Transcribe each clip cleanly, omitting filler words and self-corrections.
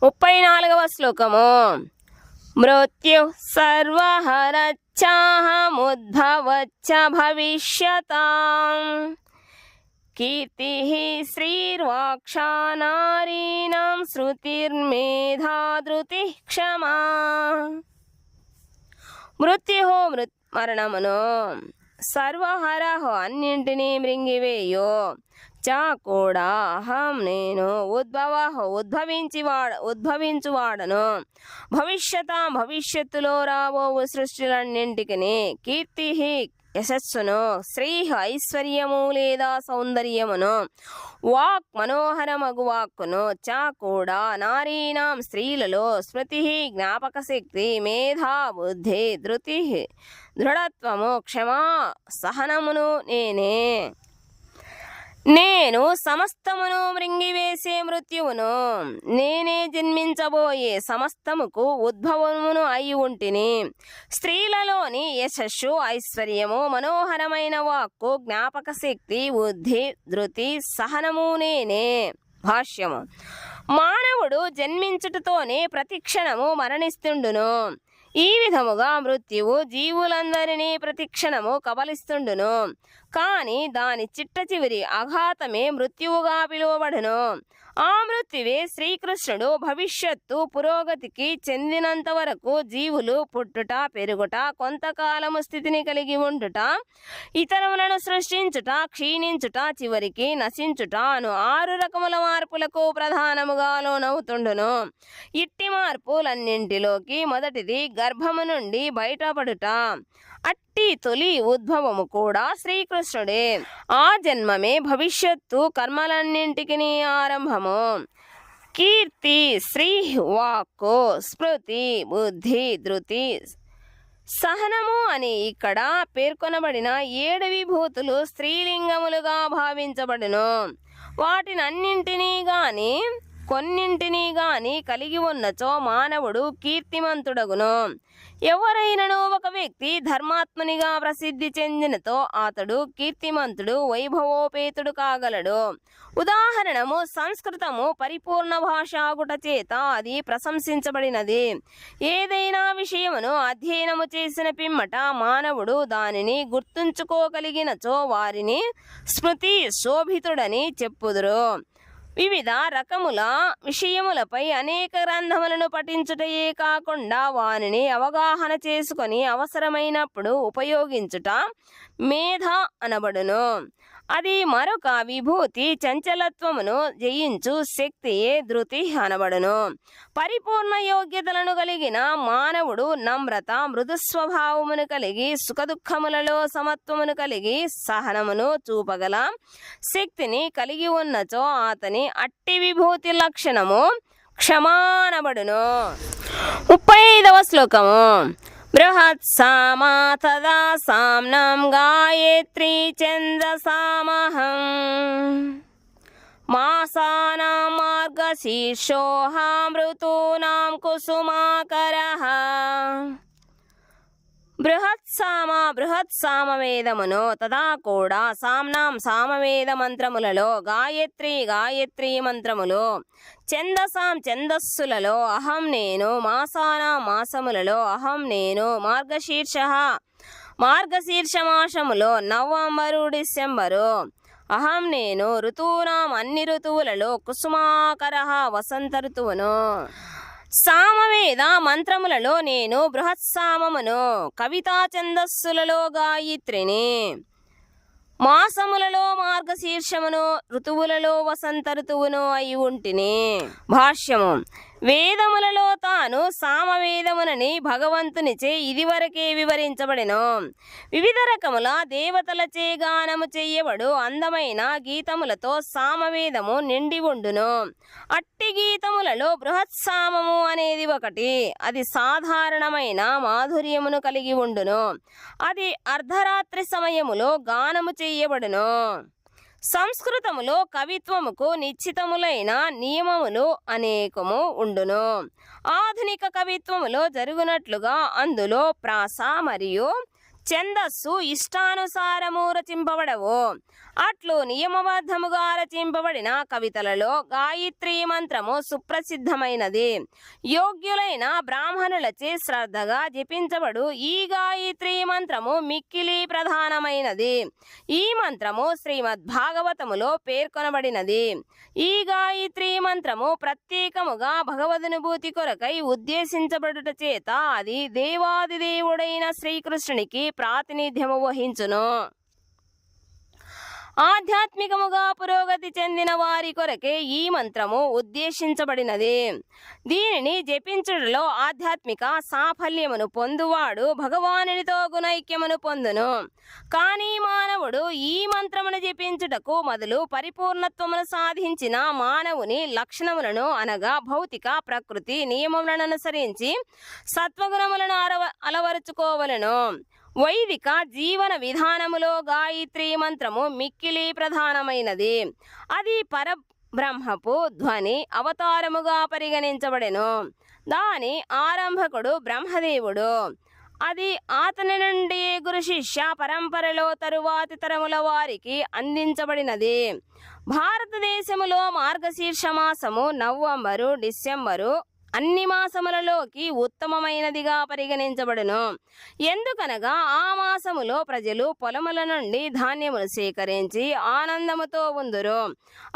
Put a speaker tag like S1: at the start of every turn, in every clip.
S1: 34వ శ్లోకము. మృత్యు సర్వహరచ్చాహముద్భవచ్చ భవిష్యతాం కీర్తిః శ్రీర్వాక్షా నారీణాం శృతిర్మేధా ధృతిః క్షమా. మృత్యుహో మరణమును, సర్వహరహో అన్నింటినీ మృంగివేయో, చ కూడా అహం నేను, ఉద్భవహో ఉద్భవించువాడను, భవిష్యతాం భవిష్యత్తులో రాబోవు సృష్టిలన్నింటికి, కీర్తి యశస్సును, శ్రీ ఐశ్వర్యము లేదా సౌందర్యమును, వాక్ మనోహరమగు వాక్కును, చ కూడా నారీణాం స్త్రీలలో, స్మృతి జ్ఞాపక శక్తి, మేధా బుద్ధి, ధృతి దృఢత్వము, క్షమా సహనమును నేనే. నేను సమస్తమును మృంగివేసే మృత్యువును, నేనే జన్మించబోయే సమస్తముకు ఉద్భవమును అయి ఉంటిని. స్త్రీలలోని యశస్సు, ఐశ్వర్యము, మనోహరమైన వాక్కు, జ్ఞాపక శక్తి, బుద్ధి, ధృతి, సహనము నేనే. భాష్యము. మానవుడు జన్మించుటతోనే ప్రతిక్షణము మరణిస్తుండును. ఈ విధముగా మృత్యువు జీవులందరినీ ప్రతిక్షణము కబలిస్తుండును. కాని దాని చిట్ట చివరి అఘాతమే మృత్యువుగా పిలువబడును. ఆ మృత్యువే శ్రీకృష్ణుడు భవిష్యత్తు పురోగతికి చెందినంత వరకు జీవులు పుట్టుట, పెరుగుట, కొంతకాలము స్థితిని కలిగి ఉండుట, ఇతరులను సృష్టించుట, క్షీణించుట, చివరికి నశించుట అను 6 రకముల మార్పులకు ప్రధానముగా లోనవుతుండును. ఇట్టి మార్పులన్నింటిలోకి మొదటిది గర్భము నుండి బయటపడుట. అట్టి తొలి ఉద్భవము కూడా శ్రీకృష్ణుడే. ఆ జన్మమే భవిష్యత్తు కర్మలన్నింటికి ఆరంభము. కీర్తి శ్రీ వాక్కు, స్మృతి, బుద్ధి, ధృతి, సహనము అని ఇక్కడ పేర్కొనబడిన 7 విభూతులు స్త్రీలింగములుగా భావించబడును. వాటినన్నింటినీ గాని కొన్నింటినీ గాని కలిగి ఉన్నచో మానవుడు కీర్తిమంతుడగును. ఎవరైనను ఒక వ్యక్తి ధర్మాత్మునిగా ప్రసిద్ధి చెందినతో అతడు కీర్తిమంతుడు, వైభవోపేతుడు కాగలడు. ఉదాహరణము, సంస్కృతము పరిపూర్ణ భాషాగుట చేత అది ప్రశంసించబడినది. ఏదైనా విషయమును అధ్యయనము చేసిన పిమ్మట మానవుడు దానిని గుర్తుంచుకోగలిగినచో వారిని స్మృతి శోభితుడని చెప్పుదురు. వివిధ రకముల విషయములపై అనేక గ్రంథములను పఠించుటయే కాకుండా వానిని అవగాహన చేసుకొని అవసరమైనప్పుడు ఉపయోగించుట మేధ అనబడును. అది మరొక విభూతి చంచలత్వమును జయించు శక్తియే ధృతి అనబడును. పరిపూర్ణ యోగ్యతలను కలిగిన మానవుడు నమ్రత, మృదు స్వభావమును కలిగి, సుఖదుఖములలో సమత్వమును కలిగి, సహనమును చూపగల శక్తిని కలిగి ఉన్నచో అతని అట్టి విభూతి లక్షణము క్షమానబడును. 35వ శ్లోకము. బృహత్సామా తదా సామ్నం గాయత్రీ ఛందసామహం మాసానాం మార్గశీర్షోహం ఋతూనాం కుసుమాకరః. బృహత్సామవేదమును, తదా కూడా సామ్నాం సామవేద మంత్రములలో, గాయత్రీ మంత్రములు, ఛందసాం ఛందస్సులలో, అహం నేను, మాసానాం మాసములలో, అహం నేను, మార్గశీర్ష మాసములో నవంబరు, డిసెంబరు, అహం నేను, ఋతూనాం అన్ని ఋతువులలో, కుసుమాకరః వసంత ఋతువును. సామవేద మంత్రములలో నేను బృహత్సామమును, కవితా ఛందస్సులలో గాయత్రిని, మాసములలో మార్గశీర్షమును, ఋతువులలో వసంత ఋతువును అయి ఉంటిని. భాష్యము. వేదములలో తాను సామవేదమునని భగవంతునిచే ఇదివరకే వివరించబడెను. వివిధ రకముల దేవతలచే గానము చెయ్యబడు అందమైన గీతములతో సామవేదము నిండి ఉండును. అట్టి గీతములలో బృహత్సామము అనేది ఒకటి. అది సాధారణమైన మాధుర్యమును కలిగి ఉండును. అది అర్ధరాత్రి సమయములో గానము చెయ్యబడును. సంస్కృతములో కవిత్వముకు నిశ్చితములైన నియమములు అనేకము ఉండును. ఆధునిక కవిత్వములో జరుగునట్లుగా అందులో ప్రాస మరియు ఛందస్సు ఇష్టానుసారము రచింపబడవు. అట్లు నియమబద్ధముగా రచింపబడిన కవితలలో గాయత్రీ మంత్రము సుప్రసిద్ధమైనది. యోగ్యులైన బ్రాహ్మణులచే శ్రద్ధగా జపించబడు ఈ గాయత్రీ మంత్రము మిక్కిలి ప్రధానమైనది. ఈ మంత్రము శ్రీమద్ భాగవతములో పేర్కొనబడినది. ఈ గాయత్రీ మంత్రము ప్రత్యేకముగా భగవదనుభూతి కొరకై ఉద్దేశించబడుట చేత అది దేవాదిదేవుడైన శ్రీకృష్ణునికి ప్రాతినిధ్యము వహించును. ఆధ్యాత్మికముగా పురోగతి చెందిన వారి కొరకే ఈ మంత్రము ఉద్దేశించబడినది. దీనిని జపించుటలో ఆధ్యాత్మిక సాఫల్యమును పొందువాడు భగవానునితో గుణైక్యమును పొందును. కానీ మానవుడు ఈ మంత్రమును జపించుటకు మొదలు పరిపూర్ణత్వమును సాధించిన మానవుని లక్షణములను అనగా భౌతిక ప్రకృతి నియమములను అనుసరించి సత్వగుణములను అలవరుచుకోవలను. వైదిక జీవన విధానములో గాయత్రీ మంత్రము మిక్కిలి ప్రధానమైనది. అది పరబ్రహ్మపు ధ్వని అవతారముగా పరిగణించబడెను. దాని ఆరంభకుడు బ్రహ్మదేవుడు. అది అతని నుండి గురు శిష్య పరంపరలో తరువాతి తరముల వారికి అందించబడినది. భారతదేశములో మార్గశీర్ష మాసము నవంబరు, డిసెంబరు అన్ని మాసములలోకి ఉత్తమమైనదిగా పరిగణించబడును. ఎందుకనగా ఆ మాసములో ప్రజలు పొలముల నుండి ధాన్యమును సేకరించి ఆనందముతో ఉందురు.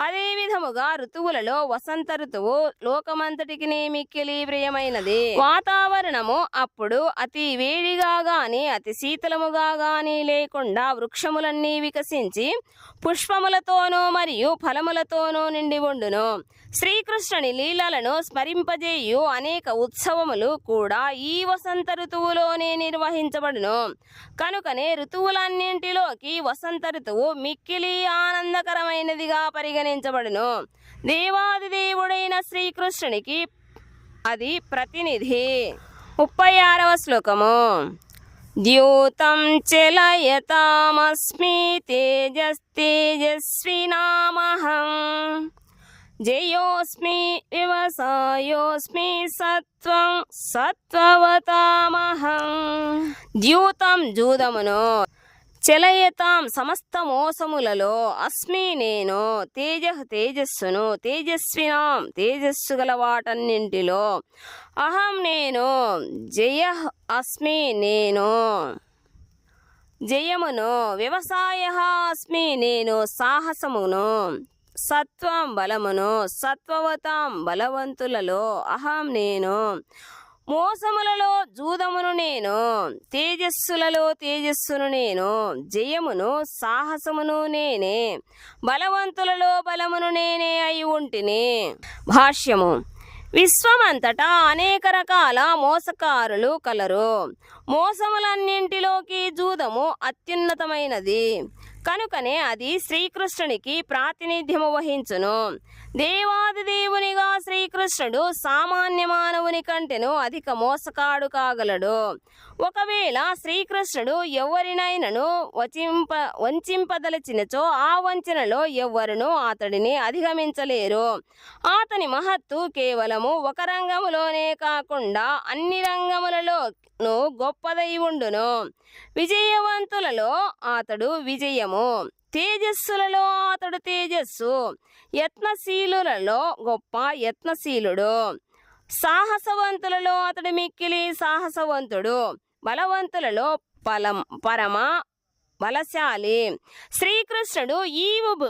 S1: అదే విధముగా ఋతువులలో వసంత ఋతువు లోకమంతటికి మిక్కిలి ప్రియమైనది. వాతావరణము అప్పుడు అతి వేడిగా గాని అతి శీతలముగా గాని లేకుండా వృక్షములన్నీ వికసించి పుష్పములతోనూ మరియు ఫలములతోనూ నిండి ఉండును. శ్రీకృష్ణుని లీలలను స్మరింపజేయు అనేక ఉత్సవములు కూడా ఈ వసంత ఋతువులోనే నిర్వహించబడును. కనుకనే ఋతువులన్నింటిలోకి వసంత ఋతువు మిక్కిలి ఆనందకరమైనదిగా పరిగణించబడును. దేవాదిదేవుడైన శ్రీకృష్ణునికి అది ప్రతినిధి. 36వ శ్లోకము. ద్యూతం చలయతామస్మి తేజస్వినామహం జయోస్మి వ్యవసాయోస్మి సత్వం సత్వవతామహం. ద్యూతం జూదమును, చలయతాం సమస్త మోసములలో, అస్మి నేను, తేజస్సును తేజస్వినాం తేజస్సు గల వాటన్నింటిలో, అహం నేను, జయ అస్మి నేను జయమును, వ్యవసాయ అస్మి నేను సాహసమును, సత్వం బలమును, సత్వవతాం బలవంతులలో, అహం నేను, మోసములలో జూదమును నేను, తేజస్సులలో తేజస్సును నేను, జయమును సాహసమును నేనే, బలవంతులలో బలమును నేనే అయి ఉంటిని. భాష్యము. విశ్వమంతటా అనేక రకాల మోసకారులు కలరు. మోసములన్నింటిలోకి జూదము అత్యున్నతమైనది. కనుకనే అది శ్రీకృష్ణునికి ప్రాతినిధ్యము వహించును. దేవాదిదేవునిగా శ్రీకృష్ణుడు సామాన్య మానవుని కంటెను అధిక మోసకాడు కాగలడు. ఒకవేళ శ్రీకృష్ణుడు ఎవరినైనను వంచింపదలచినచో ఆ వంచనలో ఎవ్వరునూ అతడిని అధిగమించలేరు. అతని మహత్తు కేవలము ఒక రంగములోనే కాకుండా అన్ని రంగములలోనూ గొప్పదై ఉండును. విజయవంతులలో అతడు విజయము, తేజస్సులలో అతడు తేజస్సు, యత్నశీలులలో గొప్ప యత్నశీలుడు, సాహసవంతులలో అతడు మిక్కిలి సాహసవంతుడు, బలవంతులలో పరమ బలశాలి. శ్రీకృష్ణుడు ఈ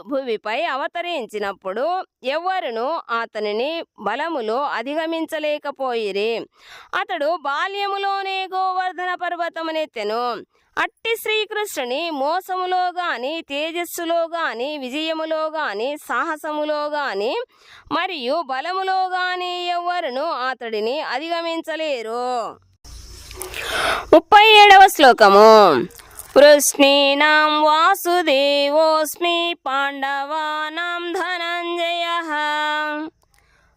S1: భూమిపై అవతరించినప్పుడు ఎవరునూ అతనిని బలములో అధిగమించలేకపోయిరి. అతడు బాల్యములోనే గోవర్ధన పర్వతమునెత్తెను. అట్టి శ్రీకృష్ణుని మోసములో గాని, తేజస్సులో గాని, విజయములో గాని, సాహసములో గాని మరియు బలములో గాని ఎవ్వరునూ అతడిని అధిగమించలేరు. 37వ శ్లోకము. వృష్ణీనాం వాసుదేవోస్మి పాండవానాం ధనంజయః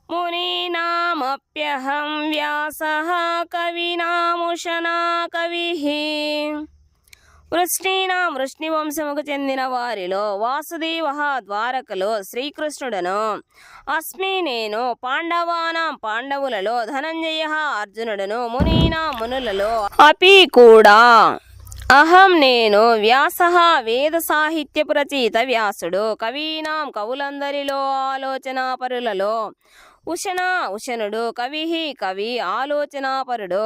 S1: మునీనామప్యహం వ్యాసః కవినాముషనా కవిః. వృష్ణీనాం వృష్ణి వంశముకు చెందిన వారిలో వాసుదేవ ద్వారకలో శ్రీకృష్ణుడను, అస్మి నేను, పాండవానాం పాండవులలో ధనంజయ అర్జునుడను, మునీనా మునులలో అపి కూడా అహం నేను వ్యాసః వేద సాహిత్యపు రచయిత వ్యాసుడు కవీనాం కవులందరిలో ఆలోచనాపరులలో ఉషనుడు కవి ఆలోచనాపరుడు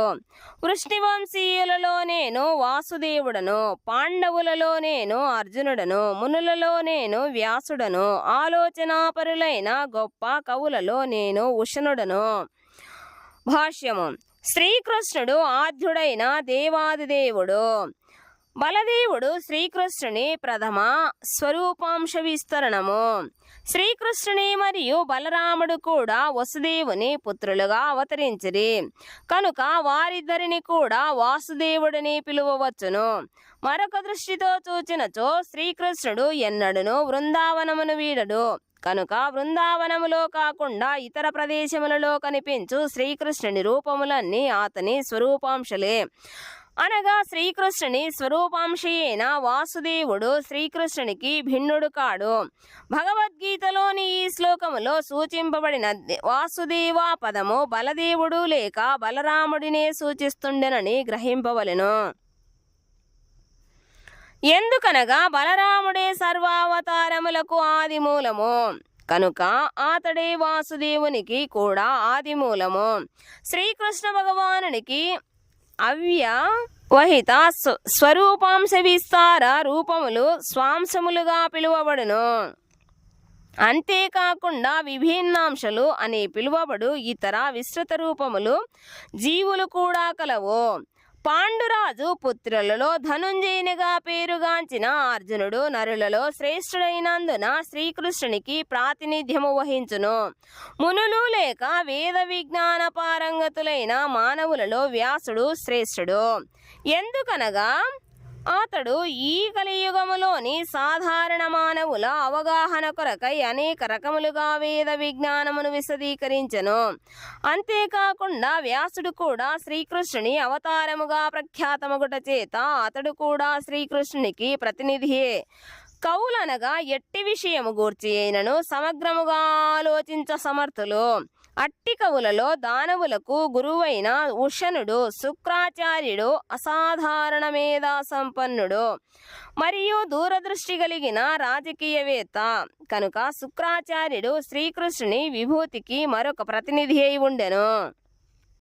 S1: వృష్ణివంశీయులలో నేను వాసుదేవుడను పాండవులలో నేను అర్జునుడను మునులలో నేను వ్యాసుడను ఆలోచనాపరులైన గొప్ప కవులలో నేను ఉషనుడను. భాష్యము. శ్రీకృష్ణుడు ఆద్యుడైన దేవాదిదేవుడు. బలదేవుడు శ్రీకృష్ణుని ప్రథమ స్వరూపాంశ విస్తరణము. శ్రీకృష్ణుని మరియు బలరాముడు కూడా వసుదేవుని పుత్రులుగా అవతరించిరి కనుక వారిద్దరిని కూడా వాసుదేవుడిని పిలువవచ్చును. మరొక దృష్టితో చూచినచో శ్రీకృష్ణుడు ఎన్నడును బృందావనమును వీడడు కనుక బృందావనములో కాకుండా ఇతర ప్రదేశములలో కనిపించు శ్రీకృష్ణుని రూపములన్నీ అతని స్వరూపాంశలే. అనగా శ్రీకృష్ణుని స్వరూపాంశి అయిన వాసుదేవుడు శ్రీకృష్ణునికి భిన్నుడు కాడు. భగవద్గీతలోని ఈ శ్లోకములో సూచింపబడిన వాసుదేవ పదము బలదేవుడు లేక బలరాముడినే సూచిస్తుండెనని గ్రహింపవలెను. ఎందుకనగా బలరాముడే సర్వావతారములకు ఆదిమూలము కనుక అతడే వాసుదేవునికి కూడా ఆదిమూలము. శ్రీకృష్ణ భగవానునికి అవ్యవహిత స్వరూపాంశ విస్తార రూపములు స్వాంశములుగా పిలువబడును. అంతేకాకుండా విభిన్నాంశలు అని పిలువబడు ఇతర విస్తృత రూపములు జీవులు కూడా కలవు. పాండురాజు పుత్రులలో ధనుంజయునిగా పేరుగాంచిన అర్జునుడు నరులలో శ్రేష్ఠుడైనందున శ్రీకృష్ణునికి ప్రాతినిధ్యము వహించును. మునులు లేక వేద విజ్ఞాన పారంగతులైన మానవులలో వ్యాసుడు శ్రేష్ఠుడు. ఎందుకనగా అతడు ఈ కలియుగములోని సాధారణ మానవుల అవగాహన కొరకై అనేక రకములుగా వేద విజ్ఞానమును విశదీకరించెను. అంతేకాకుండా వ్యాసుడు కూడా శ్రీకృష్ణుని అవతారముగా ప్రఖ్యాతమగుట చేత అతడు కూడా శ్రీకృష్ణునికి ప్రతినిధియే. కవులనగా ఎట్టి విషయము గూర్చి అయినను సమగ్రముగా ఆలోచించ సమర్థులు. అట్టి కవులలో దానవులకు గురువైన ఉషనుడు శుక్రాచార్యుడు అసాధారణ మేధా సంపన్నుడు మరియు దూరదృష్టి కలిగిన రాజకీయవేత్త కనుక శుక్రాచార్యుడు శ్రీకృష్ణుని విభూతికి మరొక ప్రతినిధి అయి ఉండెను.